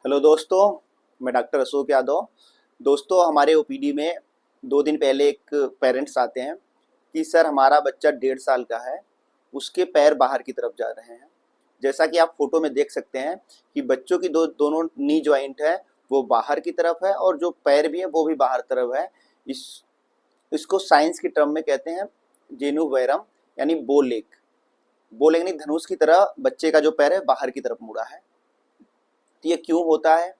Hello दोस्तों, मैं doctor Ashok Yadav. दोस्तों, हमारे ओपीडी में 2 दिन पहले एक पेरेंट्स आते हैं कि सर हमारा बच्चा 1.5 साल का है, उसके पैर बाहर की तरफ जा रहे हैं। जैसा कि आप फोटो में देख सकते हैं कि बच्चों की दोनों नी जॉइंट है वो बाहर की तरफ है और जो पैर भी है वो भी बाहर तरफ है। इसको साइंस की टर्म में कहते हैं जेनु वैरम, यानी बो लेग। बो लेग यानी धनुष की तरह बच्चे का जो पैर है बाहर की तरफ मुड़ा है। तो ये क्यों होता है,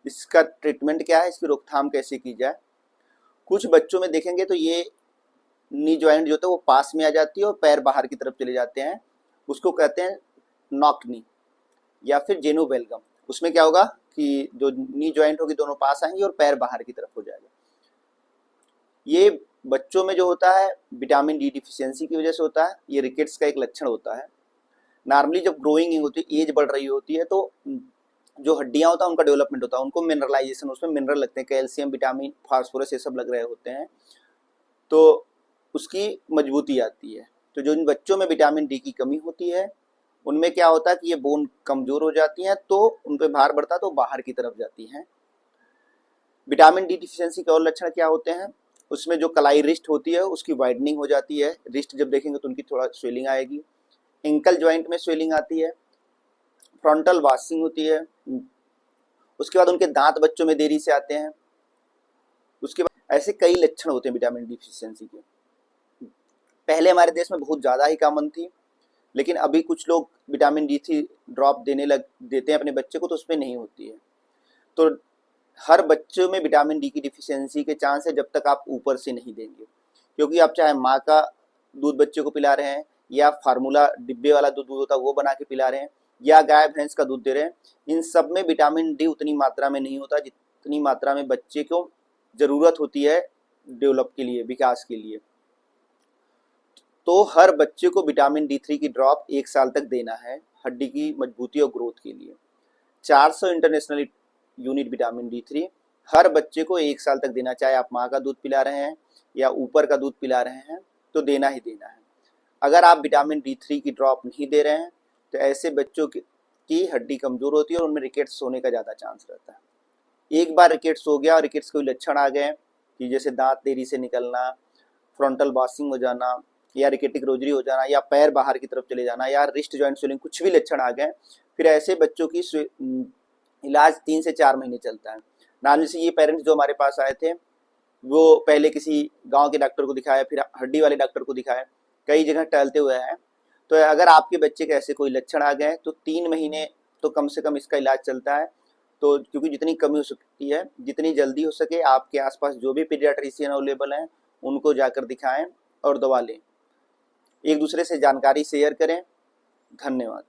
इसका ट्रीटमेंट क्या है, इसकी रोकथाम कैसे की जाए। कुछ बच्चों में देखेंगे तो ये नी जॉइंट जो होता है वो पास में आ जाती है और पैर बाहर की तरफ चले जाते हैं। उसको कहते हैं नॉक नी या फिर जेनु बेलगम। उसमें क्या होगा कि जो नी जॉइंट होगी दोनों पास आएंगी और पैर बाहर की तरफ हो जाएगा। ये बच्चों में जो होता है विटामिन डी डिफिशियंसी की वजह से होता है। ये रिकेट्स का एक लक्षण होता है। नॉर्मली जब ग्रोइंग होती है, एज बढ़ रही होती है, तो जो हड्डियां होता है उनका डेवलपमेंट होता है, उनको मिनरलाइजेशन, उसमें मिनरल लगते हैं, कैल्शियम, विटामिन, फास्फोरस, ये सब लग रहे होते हैं, तो उसकी मजबूती आती है। तो जो इन बच्चों में विटामिन डी की कमी होती है उनमें क्या होता है कि ये बोन कमजोर हो जाती हैं, तो उन पर भार बढ़ता है तो बाहर की तरफ जाती हैं। विटामिन डी डिफिशियंसी के और लक्षण क्या होते हैं, उसमें जो कलाई रिस्ट होती है उसकी वाइडनिंग हो जाती है। रिस्ट जब देखेंगे तो उनकी थोड़ा स्वेलिंग आएगी। एंकल ज्वाइंट में स्वेलिंग आती है। फ्रंटल वाशिंग होती है। उसके बाद उनके दांत बच्चों में देरी से आते हैं। उसके बाद ऐसे कई लक्षण होते हैं विटामिन डी डिफिशियंसी के। पहले हमारे देश में बहुत ज़्यादा ही कॉमन थी, लेकिन अभी कुछ लोग विटामिन डी3 ड्रॉप देते हैं अपने बच्चे को, तो उसमें नहीं होती है। तो हर बच्चों में विटामिन डी की डिफिशियंसी के चांस है जब तक आप ऊपर से नहीं देंगे, क्योंकि आप चाहे माँ का दूध बच्चे को पिला रहे हैं या फार्मूला डिब्बे वाला दूध होता है वो बना के पिला रहे हैं या गाय भैंस का दूध दे रहे हैं, इन सब में विटामिन डी उतनी मात्रा में नहीं होता जितनी मात्रा में बच्चे को ज़रूरत होती है डेवलप के लिए, विकास के लिए। तो हर बच्चे को विटामिन डी3 की ड्रॉप 1 साल तक देना है हड्डी की मजबूती और ग्रोथ के लिए। 400 इंटरनेशनल यूनिट विटामिन डी3 हर बच्चे को 1 साल तक देना, चाहे आप माँ का दूध पिला रहे हैं या ऊपर का दूध पिला रहे हैं, तो देना ही देना है। अगर आप विटामिन डी3 की ड्रॉप नहीं दे रहे हैं तो ऐसे बच्चों की हड्डी कमज़ोर होती है और उनमें रिकेट्स होने का ज़्यादा चांस रहता है। एक बार रिकेट्स हो गया और रिकेट्स कोई लक्षण आ गए कि जैसे दांत देरी से निकलना, फ्रंटल वाशिंग हो जाना या रिकेटिक रोजरी हो जाना या पैर बाहर की तरफ चले जाना या रिस्ट जॉइंट स्वेलिंग, कुछ भी लक्षण आ गए, फिर ऐसे बच्चों की इलाज 3 से 4 महीने चलता है। नानी से ये पेरेंट्स जो हमारे पास आए थे वो पहले किसी गांव के डॉक्टर को दिखाया, फिर हड्डी वाले डॉक्टर को दिखाया, कई जगह टहलते हुए हैं। तो अगर आपके बच्चे के ऐसे कोई लक्षण आ गए तो 3 महीने तो कम से कम इसका इलाज चलता है। तो क्योंकि जितनी कमी हो सकती है, जितनी जल्दी हो सके आपके आसपास जो भी पीडियाट्रिशियन अवेलेबल हैं उनको जाकर दिखाएं और दवा लें। एक दूसरे से जानकारी शेयर करें। धन्यवाद।